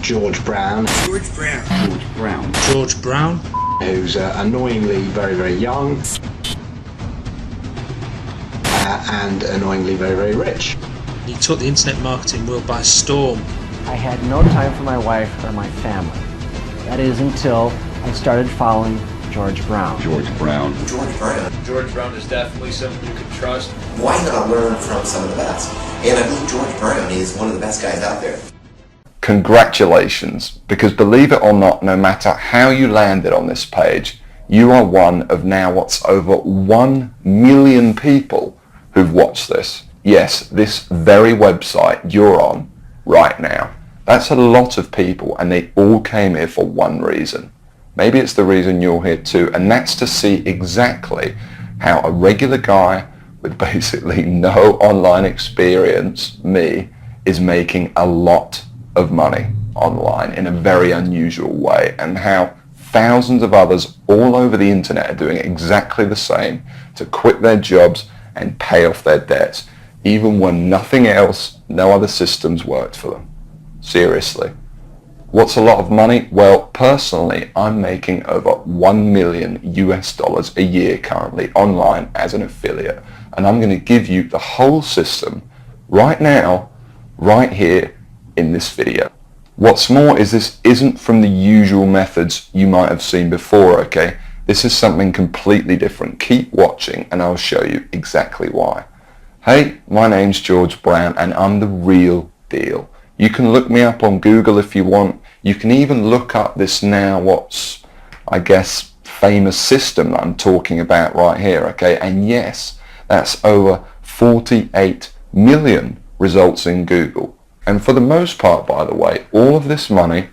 George Brown. George Brown. George Brown. George Brown. Who's annoyingly very, very young. And annoyingly very, very rich. He took the internet marketing world by storm. I had no time for my wife or my family. That is until I started following George Brown. George Brown. George Brown. George Brown is definitely someone you can trust. Why not learn from some of the best? And I believe George Brown is one of the best guys out there. Congratulations, because believe it or not, no matter how you landed on this page, you are one of now what's over 1 million people who've watched this. Yes, this very website you're on right now. That's a lot of people, and they all came here for one reason. Maybe it's the reason you're here too, and that's to see exactly how a regular guy with basically no online experience, me, is making a lot of money online in a very unusual way, and how thousands of others all over the internet are doing exactly the same to quit their jobs and pay off their debts, even when nothing else, no other systems worked for them. Seriously. What's a lot of money? Well, personally, I'm making over $1 million US a year currently online as an affiliate, and I'm going to give you the whole system right now, right here in this video. What's more is this isn't from the usual methods you might have seen before, okay? This is something completely different. Keep watching and I'll show you exactly why. Hey, my name's George Brown and I'm the real deal. You can look me up on Google if you want. You can even look up this now what's, I guess, famous system that I'm talking about right here, okay? And yes, that's over 48 million results in Google. And for the most part, by the way, all of this money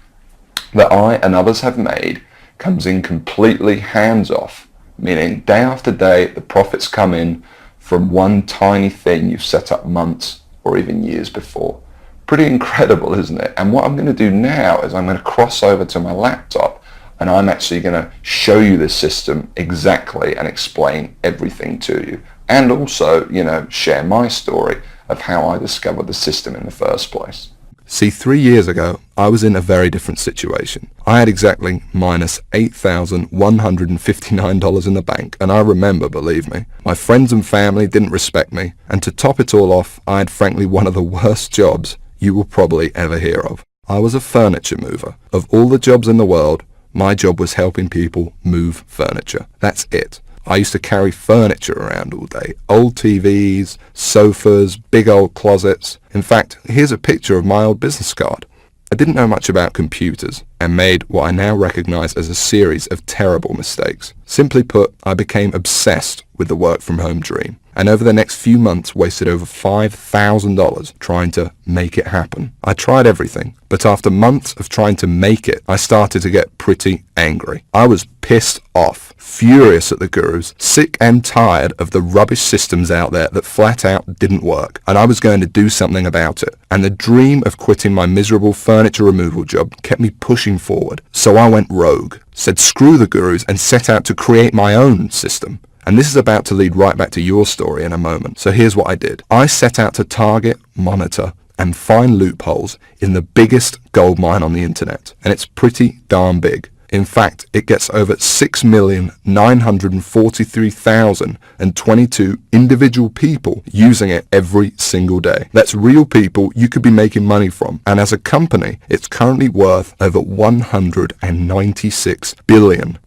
that I and others have made comes in completely hands-off, meaning day after day the profits come in from one tiny thing you've set up months or even years before. Pretty incredible, isn't it? And what I'm going to do now is I'm going to cross over to my laptop and I'm actually going to show you this system exactly and explain everything to you. And also, share my story of how I discovered the system in the first place. See, 3 years ago, I was in a very different situation. I had exactly minus $8,159 in the bank, and I remember, believe me, my friends and family didn't respect me, and to top it all off, I had frankly one of the worst jobs you will probably ever hear of. I was a furniture mover. Of all the jobs in the world, my job was helping people move furniture. That's it. I used to carry furniture around all day. Old TVs, sofas, big old closets. In fact, here's a picture of my old business card. I didn't know much about computers and made what I now recognize as a series of terrible mistakes. Simply put, I became obsessed with the work from home dream, and over the next few months wasted over $5,000 trying to make it happen. I tried everything, but after months of trying to make it, I started to get pretty angry. I was pissed off, furious at the gurus, sick and tired of the rubbish systems out there that flat out didn't work, and I was going to do something about it. And the dream of quitting my miserable furniture removal job kept me pushing forward. So I went rogue, said screw the gurus, and set out to create my own system. And this is about to lead right back to your story in a moment. So here's what I did. I set out to target, monitor, and find loopholes in the biggest goldmine on the internet. And it's pretty darn big. In fact, it gets over 6,943,022 individual people using it every single day. That's real people you could be making money from. And as a company, it's currently worth over $196 billion.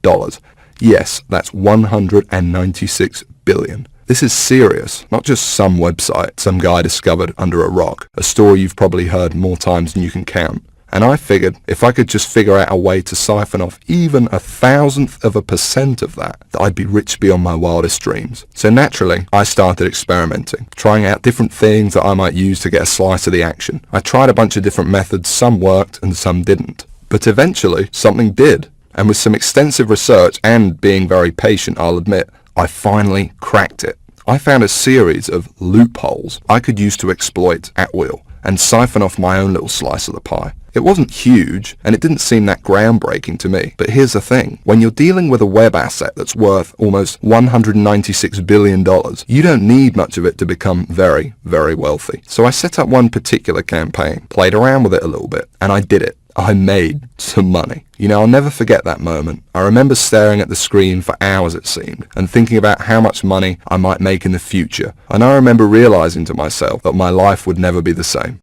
Yes, that's 196 billion. This is serious, not just some website some guy discovered under a rock, a story you've probably heard more times than you can count. And I figured if I could just figure out a way to siphon off even 1,000% of that I'd be rich beyond my wildest dreams. So naturally, I started experimenting, trying out different things that I might use to get a slice of the action. I tried a bunch of different methods, some worked and some didn't. But eventually, something did. And with some extensive research and being very patient, I'll admit, I finally cracked it. I found a series of loopholes I could use to exploit at will and siphon off my own little slice of the pie. It wasn't huge, and it didn't seem that groundbreaking to me. But here's the thing. When you're dealing with a web asset that's worth almost $196 billion, you don't need much of it to become very, very wealthy. So I set up one particular campaign, played around with it a little bit, and I did it. I made some money. You know, I'll never forget that moment. I remember staring at the screen for hours, it seemed, and thinking about how much money I might make in the future. And I remember realizing to myself that my life would never be the same.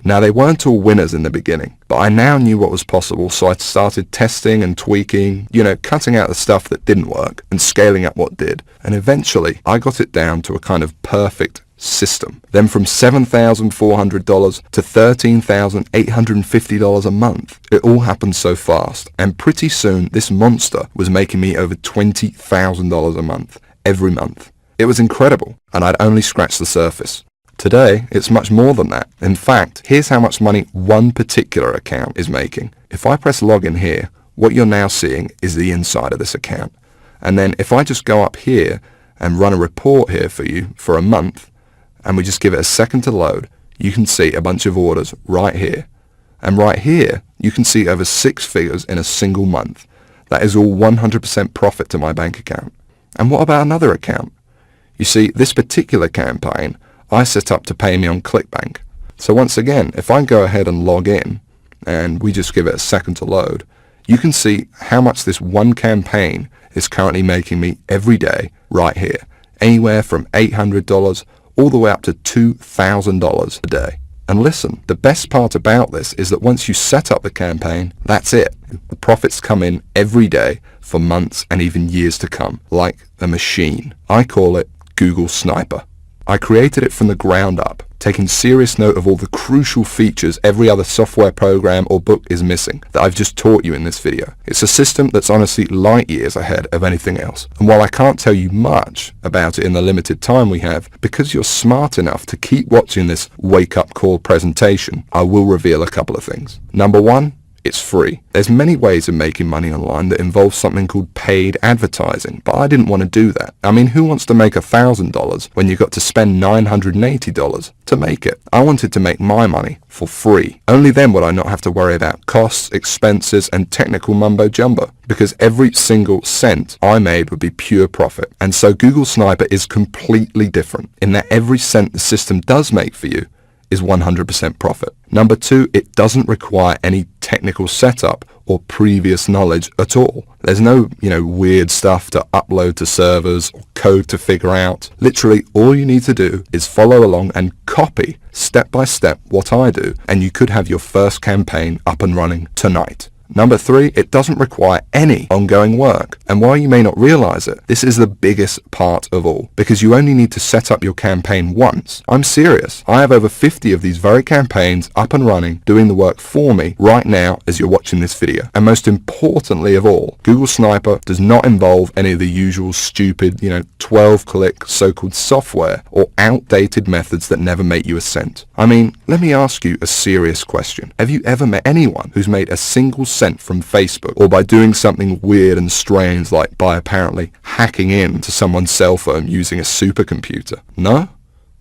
Now, they weren't all winners in the beginning, but I now knew what was possible, so I started testing and tweaking, cutting out the stuff that didn't work and scaling up what did. And eventually, I got it down to a kind of perfect system. Then from $7,400 to $13,850 a month. It all happened so fast, and pretty soon this monster was making me over $20,000 a month, every month. It was incredible, and I'd only scratched the surface. Today, it's much more than that. In fact, here's how much money one particular account is making. If I press login here, what you're now seeing is the inside of this account. And then if I just go up here and run a report here for you for a month, and we just give it a second to load, you can see a bunch of orders right here. And right here, you can see over 6 figures in a single month. That is all 100% profit to my bank account. And what about another account? You see, this particular campaign I set up to pay me on ClickBank. So once again, if I go ahead and log in, and we just give it a second to load, you can see how much this one campaign is currently making me every day right here. Anywhere from $800 all the way up to $2,000 a day. And listen, the best part about this is that once you set up the campaign, that's it. The profits come in every day for months and even years to come, like a machine. I call it Google Sniper. I created it from the ground up, taking serious note of all the crucial features every other software program or book is missing that I've just taught you in this video. It's a system that's honestly light years ahead of anything else. And while I can't tell you much about it in the limited time we have, because you're smart enough to keep watching this wake-up call presentation, I will reveal a couple of things. Number one, it's free. There's many ways of making money online that involve something called paid advertising, but I didn't want to do that. I mean, who wants to make $1,000 when you got to spend $980 to make it? I wanted to make my money for free. Only then would I not have to worry about costs, expenses, and technical mumbo jumbo, because every single cent I made would be pure profit. And so Google Sniper is completely different in that every cent the system does make for you is 100% profit. Number two, it doesn't require any technical setup or previous knowledge at all. There's no, weird stuff to upload to servers or code to figure out. Literally, all you need to do is follow along and copy step by step what I do, and you could have your first campaign up and running tonight. Number three, it doesn't require any ongoing work. And while you may not realize it, this is the biggest part of all, because you only need to set up your campaign once. I'm serious. I have over 50 of these very campaigns up and running, doing the work for me right now as you're watching this video. And most importantly of all, Google Sniper does not involve any of the usual stupid, 12-click so-called software or outdated methods that never make you a cent. I mean, let me ask you a serious question. Have you ever met anyone who's made a single cent from Facebook, or by doing something weird and strange like by apparently hacking into someone's cell phone using a supercomputer? No?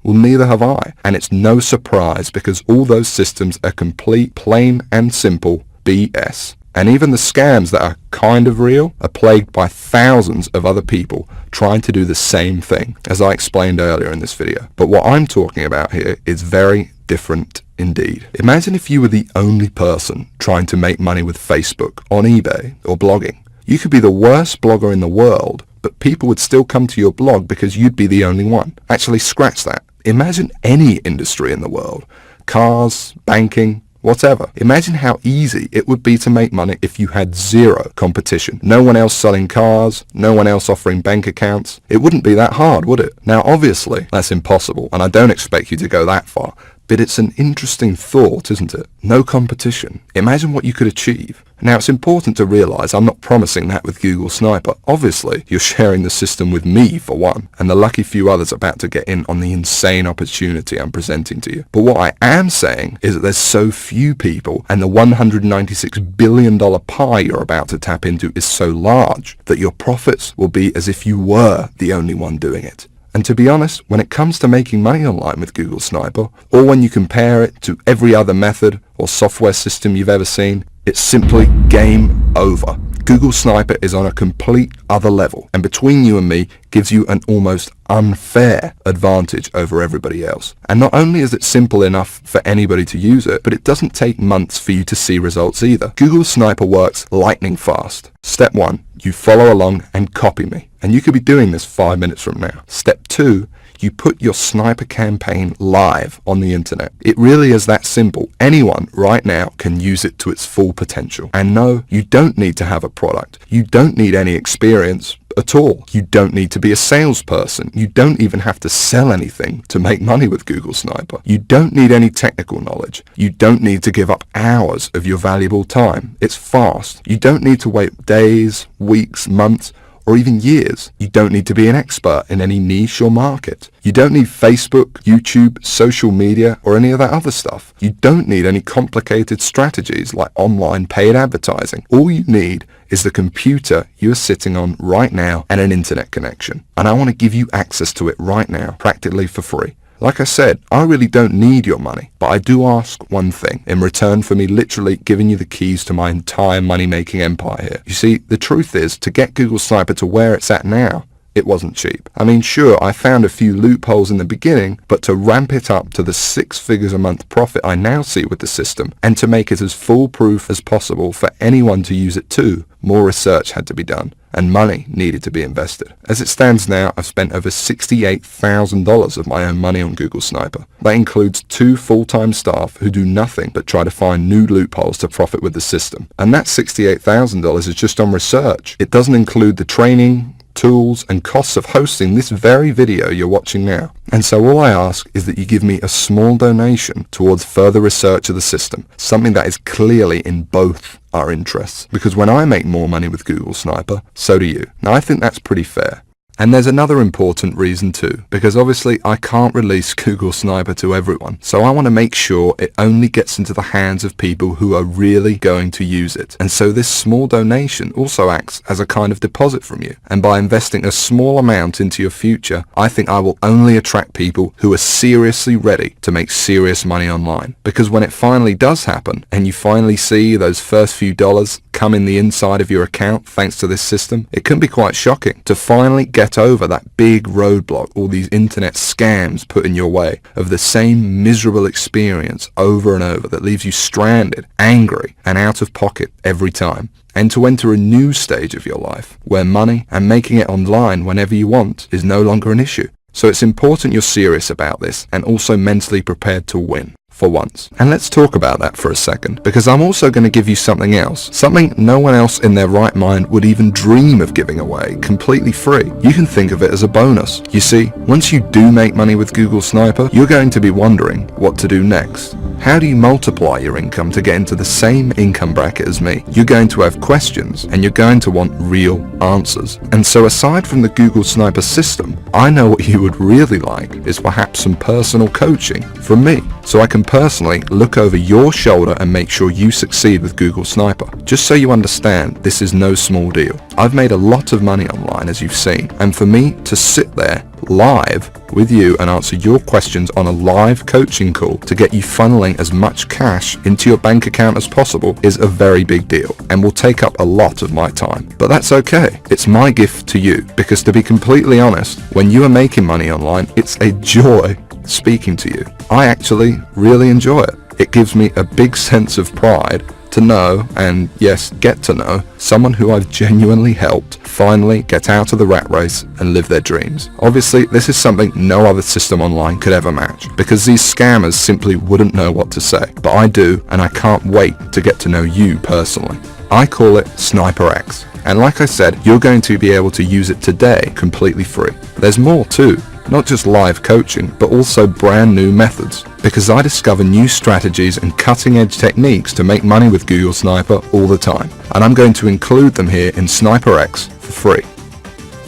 Well, neither have I. And it's no surprise, because all those systems are complete, plain and simple BS. And even the scams that are kind of real are plagued by thousands of other people trying to do the same thing, as I explained earlier in this video. But what I'm talking about here is very different indeed. Imagine if you were the only person trying to make money with Facebook, on eBay, or blogging. You could be the worst blogger in the world, but people would still come to your blog because you'd be the only one. Actually, scratch that. Imagine any industry in the world. Cars, banking, whatever. Imagine how easy it would be to make money if you had zero competition. No one else selling cars, no one else offering bank accounts. It wouldn't be that hard, would it? Now, obviously, that's impossible, and I don't expect you to go that far. But it's an interesting thought, isn't it? No competition. Imagine what you could achieve. Now, it's important to realize I'm not promising that with Google Sniper. Obviously, you're sharing the system with me, for one, and the lucky few others about to get in on the insane opportunity I'm presenting to you. But what I am saying is that there's so few people, and the $196 billion pie you're about to tap into is so large, that your profits will be as if you were the only one doing it. And to be honest, when it comes to making money online with Google Sniper, or when you compare it to every other method or software system you've ever seen, It's simply game over. Google Sniper is on a complete other level, and between you and me gives you an almost unfair advantage over everybody else. And not only is it simple enough for anybody to use it, but it doesn't take months for you to see results either. Google Sniper works lightning fast. Step 1, you follow along and copy me. And you could be doing this 5 minutes from now. Step 2, you put your sniper campaign live on the internet. It really is that simple. Anyone right now can use it to its full potential. And no, you don't need to have a product. You don't need any experience at all. You don't need to be a salesperson. You don't even have to sell anything to make money with Google Sniper. You don't need any technical knowledge. You don't need to give up hours of your valuable time. It's fast. You don't need to wait days, weeks, months, or even years. You don't need to be an expert in any niche or market. You don't need Facebook, YouTube, social media, or any of that other stuff. You don't need any complicated strategies like online paid advertising. All you need is the computer you are sitting on right now and an internet connection. And I want to give you access to it right now, practically for free. Like I said, I really don't need your money, but I do ask one thing in return for me literally giving you the keys to my entire money-making empire here. You see, the truth is, to get Google Sniper to where it's at now, it wasn't cheap. I mean, sure, I found a few loopholes in the beginning, but to ramp it up to the 6 figures a month profit I now see with the system, and to make it as foolproof as possible for anyone to use it too, more research had to be done, and money needed to be invested. As it stands now, I've spent over $68,000 of my own money on Google Sniper. That includes 2 full-time staff who do nothing but try to find new loopholes to profit with the system. And that $68,000 is just on research. It doesn't include the training, tools, and costs of hosting this very video you're watching now. And so all I ask is that you give me a small donation towards further research of the system, something that is clearly in both our interests. Because when I make more money with Google Sniper, so do you. Now I think that's pretty fair. And there's another important reason too, because obviously I can't release Google Sniper to everyone, so I want to make sure it only gets into the hands of people who are really going to use it. And so this small donation also acts as a kind of deposit from you. And by investing a small amount into your future, I think I will only attract people who are seriously ready to make serious money online. Because when it finally does happen, and you finally see those first few dollars come in the inside of your account thanks to this system, it can be quite shocking to finally get over that big roadblock all these internet scams put in your way of the same miserable experience over and over that leaves you stranded, angry, and out of pocket every time. And to enter a new stage of your life where money and making it online whenever you want is no longer an issue. So it's important you're serious about this and also mentally prepared to win. For once. And let's talk about that for a second, because I'm also going to give you something else, something no one else in their right mind would even dream of giving away completely free. You can think of it as a bonus. You see, once you do make money with Google Sniper, you're going to be wondering what to do next. How do you multiply your income to get into the same income bracket as me? You're going to have questions and you're going to want real answers. And so aside from the Google Sniper system, I know what you would really like is perhaps some personal coaching from me, so I can personally look over your shoulder and make sure you succeed with Google Sniper. Just so you understand, this is no small deal. I've made a lot of money online, as you've seen, and for me to sit there live with you and answer your questions on a live coaching call to get you funneling as much cash into your bank account as possible is a very big deal and will take up a lot of my time. But that's okay. It's my gift to you, because to be completely honest, when you are making money online, it's a joy speaking to you. I actually really enjoy it. It gives me a big sense of pride to know, and yes, get to know, someone who I've genuinely helped finally get out of the rat race and live their dreams. Obviously, this is something no other system online could ever match, because these scammers simply wouldn't know what to say. But I do, and I can't wait to get to know you personally. I call it Sniper X. And like I said, you're going to be able to use it today completely free. There's more too. Not just live coaching, but also brand new methods. Because I discover new strategies and cutting edge techniques to make money with Google Sniper all the time. And I'm going to include them here in Sniper X for free.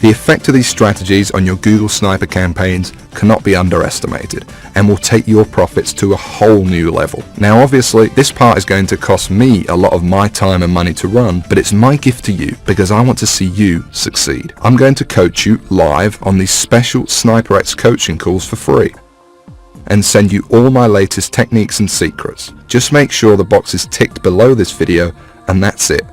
The effect of these strategies on your Google Sniper campaigns cannot be underestimated and will take your profits to a whole new level. Now obviously this part is going to cost me a lot of my time and money to run, but it's my gift to you because I want to see you succeed. I'm going to coach you live on these special Sniper X coaching calls for free. and send you all my latest techniques and secrets. Just make sure the box is ticked below this video, and that's it.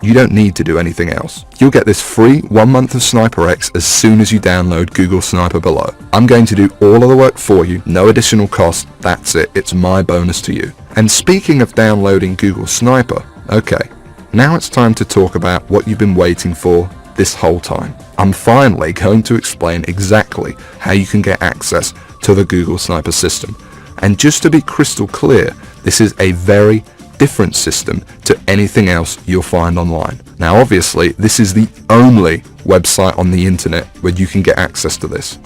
You don't need to do anything else. You'll get this free 1 month of SniperX as soon as you download Google Sniper below. I'm going to do all of the work for you, no additional cost, that's it, it's my bonus to you. And speaking of downloading Google Sniper, okay, now it's time to talk about what you've been waiting for this whole time. I'm finally going to explain exactly how you can get access to the Google Sniper system. And just to be crystal clear, this is a very different system to anything else you'll find online. Now obviously this is the only website on the internet where you can get access to this.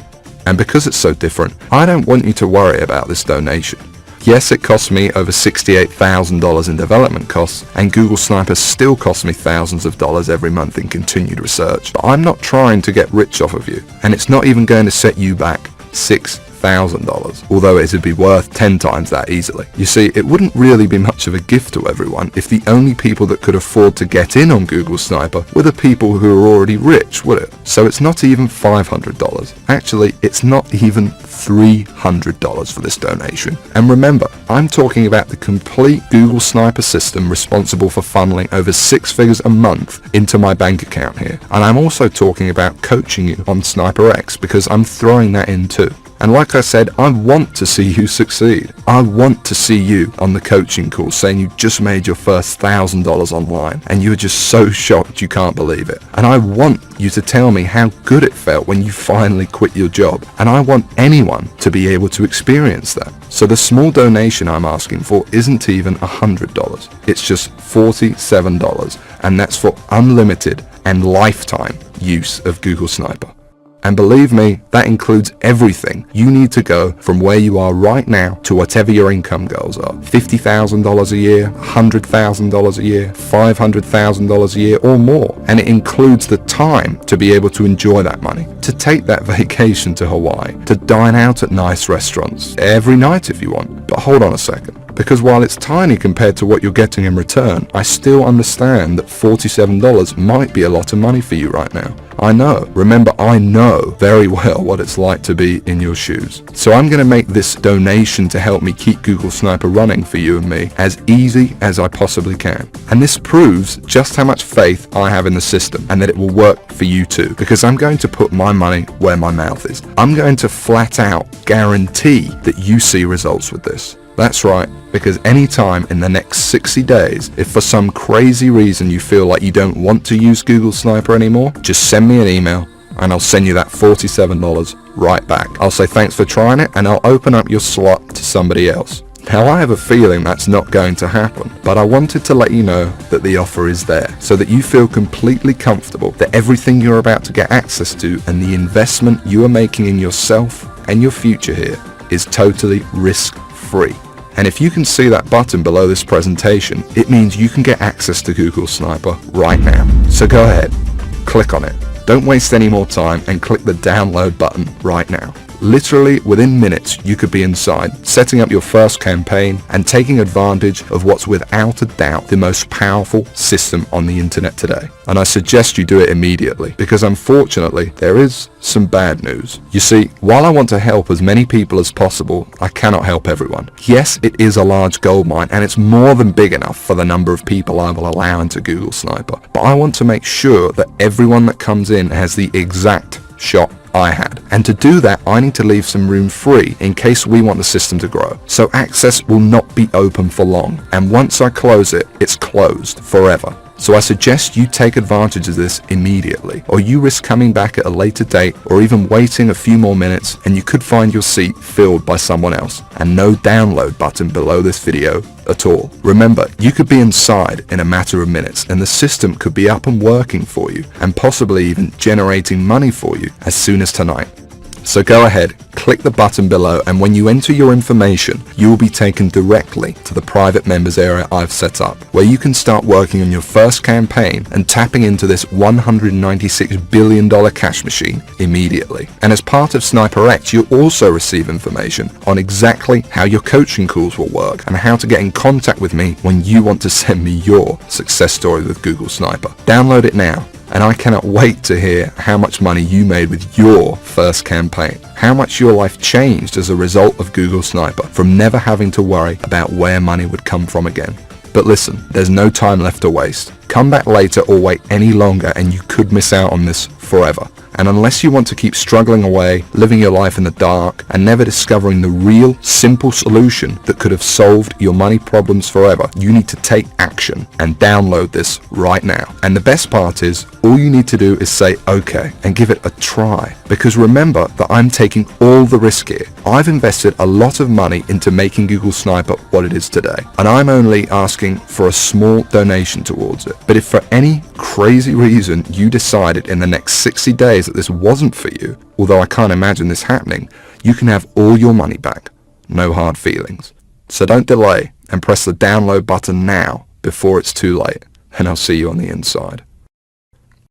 And because it's so different, I don't want you to worry about this donation. Yes, it cost me over $68,000 in development costs, and Google Sniper still costs me thousands of dollars every month in continued research. But I'm not trying to get rich off of you, and it's not even going to set you back $6,000, although it would be worth 10 times that easily. You see, it wouldn't really be much of a gift to everyone if the only people that could afford to get in on Google Sniper were the people who are already rich, would it? So it's not even $500. Actually, it's not even $300 for this donation. And remember, I'm talking about the complete Google Sniper system responsible for funneling over 6 figures a month into my bank account here. And I'm also talking about coaching you on SniperX, because I'm throwing that in too. And like I said, I want to see you succeed. I want to see you on the coaching call saying you just made your first $1,000 online and you're just so shocked you can't believe it. And I want you to tell me how good it felt when you finally quit your job. And I want anyone to be able to experience that. So the small donation I'm asking for isn't even $100. It's just $47, and that's for unlimited and lifetime use of Google Sniper. And believe me, that includes everything you need to go from where you are right now to whatever your income goals are. $50,000 a year, $100,000 a year, $500,000 a year or more. And it includes the time to be able to enjoy that money, to take that vacation to Hawaii, to dine out at nice restaurants every night if you want. But hold on a second. Because while it's tiny compared to what you're getting in return, I still understand that $47 might be a lot of money for you right now. I know. Remember, I know very well what it's like to be in your shoes. So I'm going to make this donation to help me keep Google Sniper running for you and me as easy as I possibly can. And this proves just how much faith I have in the system and that it will work for you too, because I'm going to put my money where my mouth is. I'm going to flat out guarantee that you see results with this. That's right, because anytime in the next 60 days, if for some crazy reason you feel like you don't want to use Google Sniper anymore, just send me an email and I'll send you that $47 right back. I'll say thanks for trying it and I'll open up your slot to somebody else. Now I have a feeling that's not going to happen, but I wanted to let you know that the offer is there so that you feel completely comfortable that everything you're about to get access to and the investment you are making in yourself and your future here is totally risk-free. And if you can see that button below this presentation, it means you can get access to Google Sniper right now. So go ahead, click on it. Don't waste any more time and click the download button right now. Literally within minutes you could be inside, setting up your first campaign and taking advantage of what's without a doubt the most powerful system on the internet today. And I suggest you do it immediately, because unfortunately there is some bad news. You see, while I want to help as many people as possible, I cannot help everyone. Yes, it is a large goldmine and it's more than big enough for the number of people I will allow into Google Sniper, but I want to make sure that everyone that comes in has the exact shot I had. And to do that, I need to leave some room free in case we want the system to grow. So access will not be open for long. And once I close it, it's closed forever. So I suggest you take advantage of this immediately, or you risk coming back at a later date or even waiting a few more minutes and you could find your seat filled by someone else, and no download button below this video at all. Remember, you could be inside in a matter of minutes and the system could be up and working for you and possibly even generating money for you as soon as tonight. So go ahead, click the button below, and when you enter your information, you will be taken directly to the private members area I've set up, where you can start working on your first campaign and tapping into this $196 billion cash machine immediately. And as part of SniperX, you'll also receive information on exactly how your coaching calls will work and how to get in contact with me when you want to send me your success story with Google Sniper. Download it now And I cannot wait to hear how much money you made with your first campaign. How much your life changed as a result of Google Sniper, from never having to worry about where money would come from again. But listen, there's no time left to waste. Come back later or wait any longer and you could miss out on this forever. And unless you want to keep struggling away, living your life in the dark, and never discovering the real, simple solution that could have solved your money problems forever, you need to take action and download this right now. And the best part is, all you need to do is say okay and give it a try. Because remember that I'm taking all the risk here. I've invested a lot of money into making Google Sniper what it is today. And I'm only asking for a small donation towards it. But if for any crazy reason you decided in the next 60 days that this wasn't for you, although I can't imagine this happening, you can have all your money back. No hard feelings. So don't delay and press the download button now before it's too late, and I'll see you on the inside.